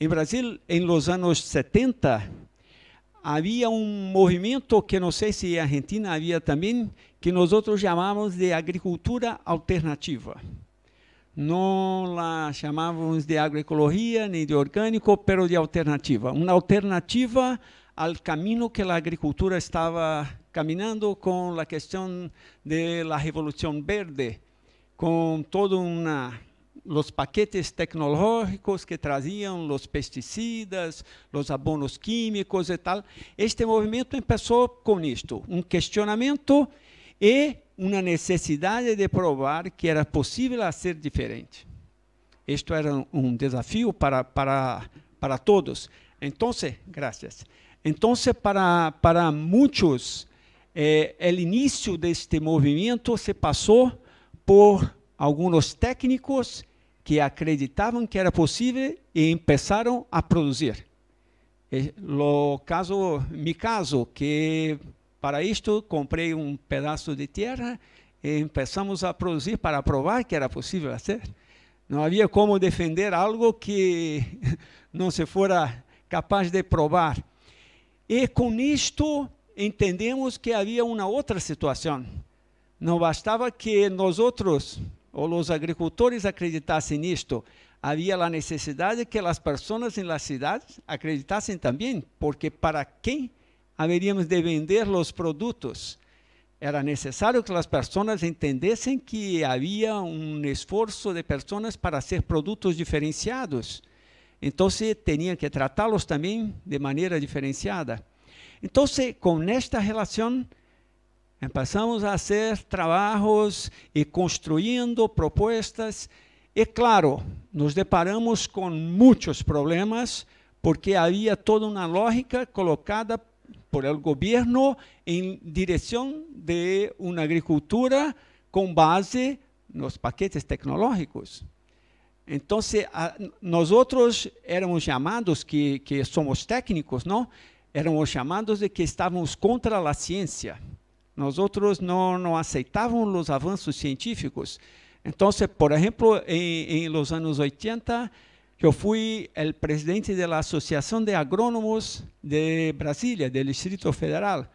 Em Brasil, em los anos 70, havia um movimento que não sei se em Argentina havia também, que nós outros chamamos de agricultura alternativa. Não la chamávamos de agroecologia nem de orgânico, pero de alternativa. Uma alternativa ao caminho que a agricultura estava caminhando com a questão da revolução verde, com toda os paquetes tecnológicos que traziam os pesticidas, os abonos químicos e tal. Este movimento começou com isto, um questionamento e uma necessidade de provar que era possível ser diferente. Isto era um desafio para todos. Então, graças. Então, para muitos, o início deste movimento se passou por alguns técnicos que acreditavam que era possível e começaram a produzir. Mi caso, que para isto comprei um pedaço de terra e começamos a produzir para provar que era possível fazer. Não havia como defender algo que não se fora capaz de provar. E com isto entendemos que havia uma outra situação. Não bastava que nós outros, ou os agricultores, acreditassem nisto. Havia a necessidade que as pessoas nas cidades acreditassem também, porque para quem haveríamos de vender os produtos? Era necessário que as pessoas entendessem que havia um esforço de pessoas para ser produtos diferenciados. Então, tinham que tratá-los também de maneira diferenciada. Então, com esta relação, começamos a fazer trabalhos e construindo propostas. E, claro, nos deparamos com muitos problemas, porque havia toda uma lógica colocada por el governo em direção de uma agricultura com base nos paquetes tecnológicos. Então, nós outros éramos chamados, que somos técnicos, não? Éramos chamados de que estávamos contra a ciência. Nós outros não aceitávamos os avanços científicos. Então, por exemplo, em los anos 80, eu fui o presidente da Associação de Agrônomos de Brasília, do Distrito Federal.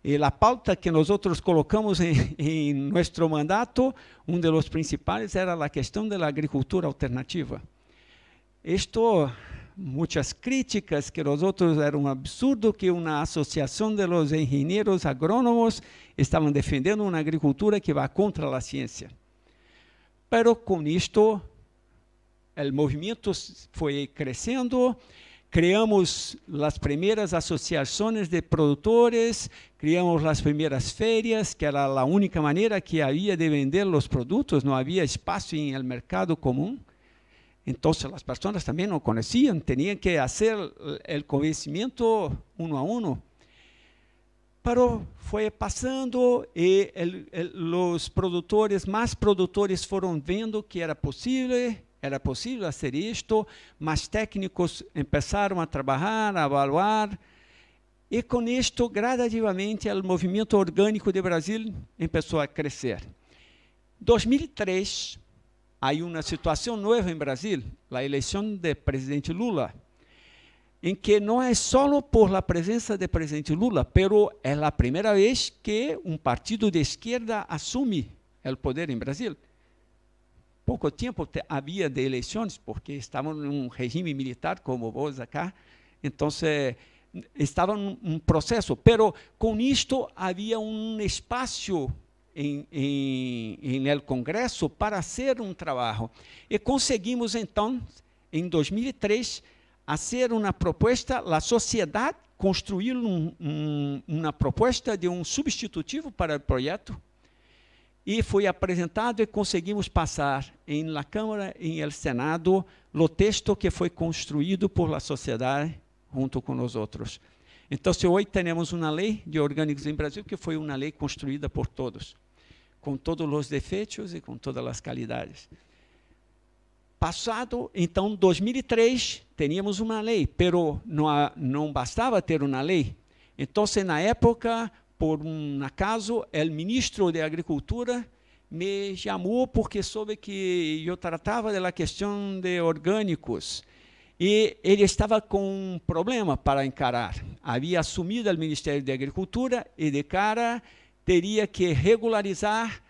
E a pauta que nós outros colocamos em nosso mandato, um dos principais era a questão da agricultura alternativa. Isto, muitas críticas que nós outros era um absurdo que uma associação de los engenheiros agrônomos estavam defendendo uma agricultura que vá contra a ciência. Pero com isto, o movimento foi crescendo. Criamos as primeiras associações de produtores, criamos as primeiras feiras, que era a única maneira que havia de vender os produtos, não havia espaço em el mercado comum. Então, as pessoas também não conheciam, tinham que fazer o conhecimento um a um. Pero foi passando e os produtores, mais produtores foram vendo que era possível fazer isto, mais técnicos começaram a trabalhar, a avaliar, e com isto, gradativamente, o movimento orgânico de Brasil começou a crescer. Em 2003, há uma situação nova em Brasil, a eleição do presidente Lula, em que não é só por a presença do presidente Lula, pero é a primeira vez que um partido de esquerda assume o poder em Brasil. Pouco tempo havia de eleições, porque estavam num regime militar, como vós acá, então estavam num processo, pero com isto havia um espaço no Congresso para fazer um trabalho. E conseguimos, então, em 2003, fazer uma proposta, a sociedade construir uma proposta de um substitutivo para o projeto, e foi apresentado e conseguimos passar na Câmara e no Senado o texto que foi construído por a sociedade junto com nós outros. Então, hoje temos uma lei de orgânicos em Brasil que foi uma lei construída por todos, com todos os defeitos e com todas as qualidades. Passado, então, 2003, teníamos uma lei, pero não bastava ter uma lei. Então, na época, por um acaso, o ministro de Agricultura me chamou porque soube que eu tratava da questão de orgânicos. E ele estava com um problema para encarar. Havia assumido o Ministério da Agricultura e, de cara, teria que regularizar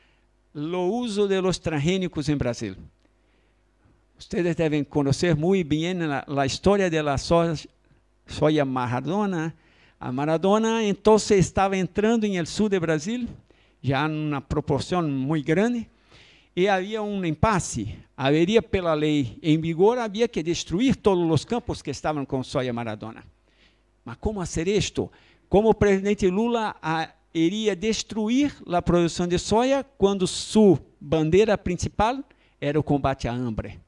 o uso de los transgénicos em Brasil. Vocês devem conhecer muito bem a história da soja Maradona. A Maradona, então, estava entrando no sul do Brasil, já numa proporção muito grande, e havia um impasse. Haveria, pela lei em vigor, havia que destruir todos os campos que estavam com soja Maradona. Mas como fazer isto? Como o presidente Lula iria destruir a produção de soja quando sua bandeira principal era o combate à hambre?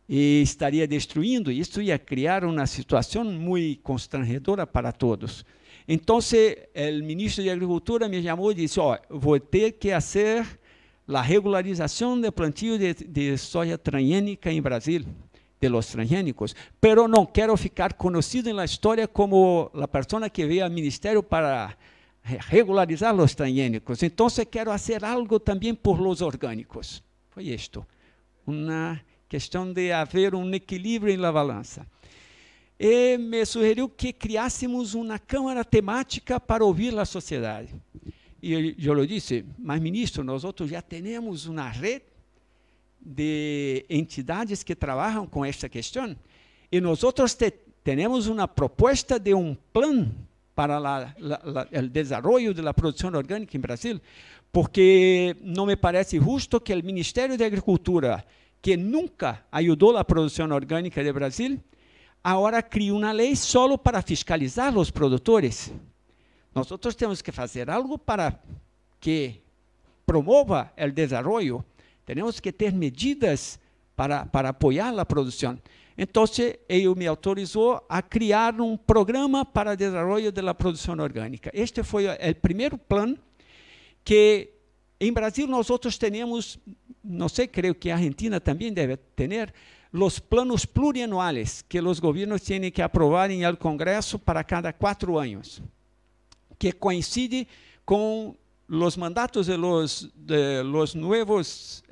E estaria destruindo, isso ia criar uma situação muito constrangedora para todos. Então, o ministro de Agricultura me chamou e disse, vou ter que fazer a regularização do plantio de soja transgênica em Brasil, de los transgênicos, pero não quero ficar conhecido na história como a pessoa que veio ao ministério para regularizar os transgênicos. Então, quero fazer algo também por los orgânicos. Foi isto, uma questão de haver um equilíbrio na balança. E me sugeriu que criássemos uma câmara temática para ouvir a sociedade. E eu lhe disse, mas ministro, nós outros já temos uma rede de entidades que trabalham com esta questão, e nós outros temos uma proposta de um plano para o desenvolvimento da produção orgânica em Brasil, porque não me parece justo que o Ministério da Agricultura, que nunca ajudou a produção orgânica de Brasil, agora cria uma lei só para fiscalizar os produtores. Nós temos que fazer algo para que promova o desenvolvimento. Temos que ter medidas para apoiar a produção. Então, ele me autorizou a criar um programa para o desenvolvimento da produção orgânica. Este foi o primeiro plano que, em Brasil, nós temos, não sei, creio que a Argentina também deve ter, os planos plurianuais que os governos têm que aprovar em el Congresso para cada 4 anos, que coincide com os mandatos de los novos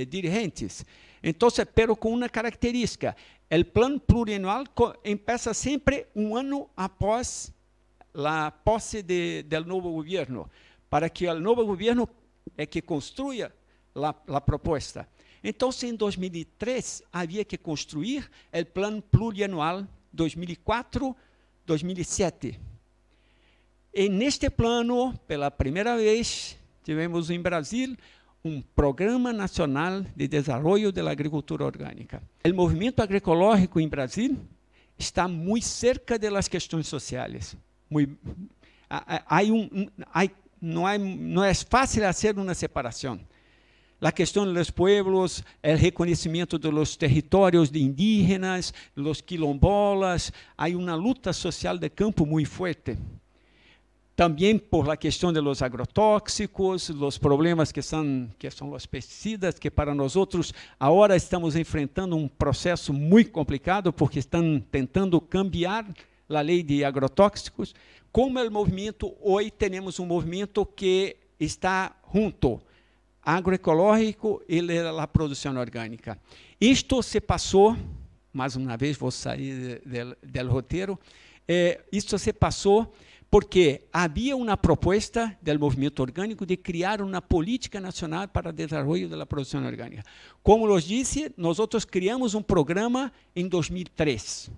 dirigentes. Então, pero com uma característica, o plano plurianual começa sempre um ano após a posse do novo governo, para que o novo governo é que construya a proposta. Então, em 2003, havia que construir o plano plurianual 2004-2007. E neste plano, pela primeira vez, tivemos em Brasil um Programa Nacional de Desenvolvimento da Agricultura Orgânica. O movimento agroecológico em Brasil está muito cerca das questões sociais. Não é fácil fazer uma separação. A questão dos pueblos, o reconhecimento dos territórios de indígenas, dos quilombolas, há uma luta social de campo muito forte. Também por a questão dos agrotóxicos, os problemas que são os pesticidas, que para nós outros agora estamos enfrentando um processo muito complicado, porque estão tentando cambiar a lei de agrotóxicos. Como o movimento, hoje temos um movimento que está junto agroecológico e a produção orgânica. Isto se passou, mais uma vez vou sair do roteiro, isto se passou porque havia uma proposta do movimento orgânico de criar uma política nacional para o desenvolvimento da produção orgânica. Como eu disse, nós criamos um programa em 2003,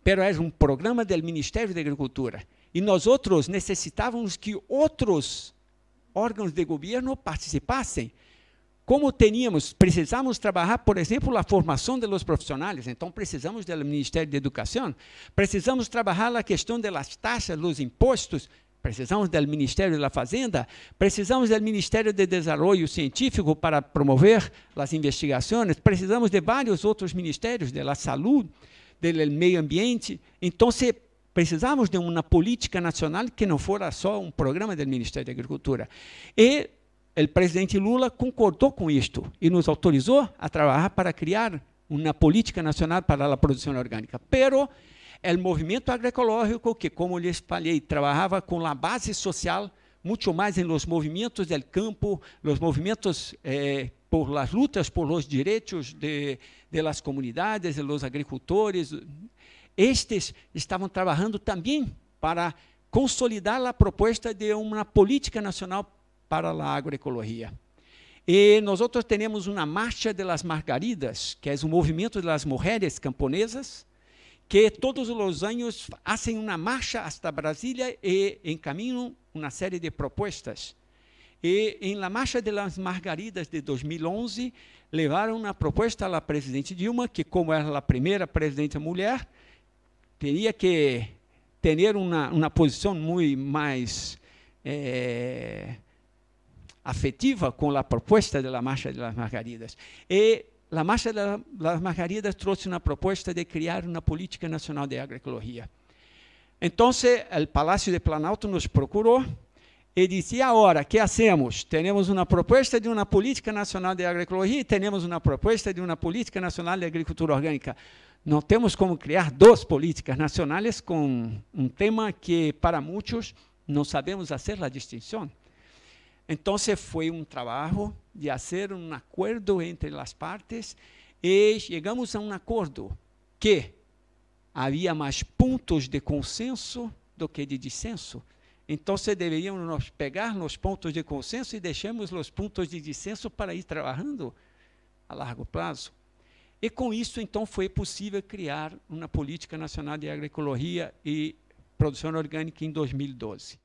pero é um programa do Ministério da Agricultura, e nós necessitávamos que outros órgãos de governo participassem. Como precisamos trabalhar, por exemplo, a formação dos profissionais, então precisamos do Ministério da Educação, precisamos trabalhar a questão das taxas, dos impostos, precisamos do Ministério da Fazenda, precisamos do Ministério de Desenvolvimento Científico para promover as investigações, precisamos de vários outros ministérios, da saúde, do meio ambiente. Então, precisamos de uma política nacional que não fora só um programa do Ministério da Agricultura. E o presidente Lula concordou com isto e nos autorizou a trabalhar para criar uma política nacional para a produção orgânica. Pero o movimento agroecológico, que, como lhes falei, trabalhava com a base social, muito mais em los movimentos del campo, los movimentos por las lutas por los derechos de las comunidades, de los agricultores. Estes estavam trabalhando também para consolidar a proposta de uma política nacional para a agroecologia. E nós temos uma marcha de las Margaridas, que é o movimento das mulheres camponesas, que todos os anos fazem uma marcha hasta Brasília e encaminham uma série de propostas. E em la marcha de las Margaridas de 2011, levaram uma proposta à presidente Dilma, que como era a primeira presidente mulher, teria que ter uma posição muito mais afetiva com a proposta da Marcha de las Margaridas. E a Marcha de las Margaridas trouxe uma proposta de criar uma política nacional de agroecologia. Então, o Palácio de Planalto nos procurou e disse: agora, o que hacemos? Temos uma proposta de uma política nacional de agroecologia e temos uma proposta de uma política nacional de agricultura orgânica. Não temos como criar duas políticas nacionais com um tema que, para muitos, não sabemos fazer a distinção. Então, foi um trabalho de fazer um acordo entre as partes e chegamos a um acordo que havia mais pontos de consenso do que de dissenso. Então, deveríamos pegar nos pontos de consenso e deixamos os pontos de dissenso para ir trabalhando a largo prazo. E com isso, então, foi possível criar uma política nacional de agroecologia e produção orgânica em 2012.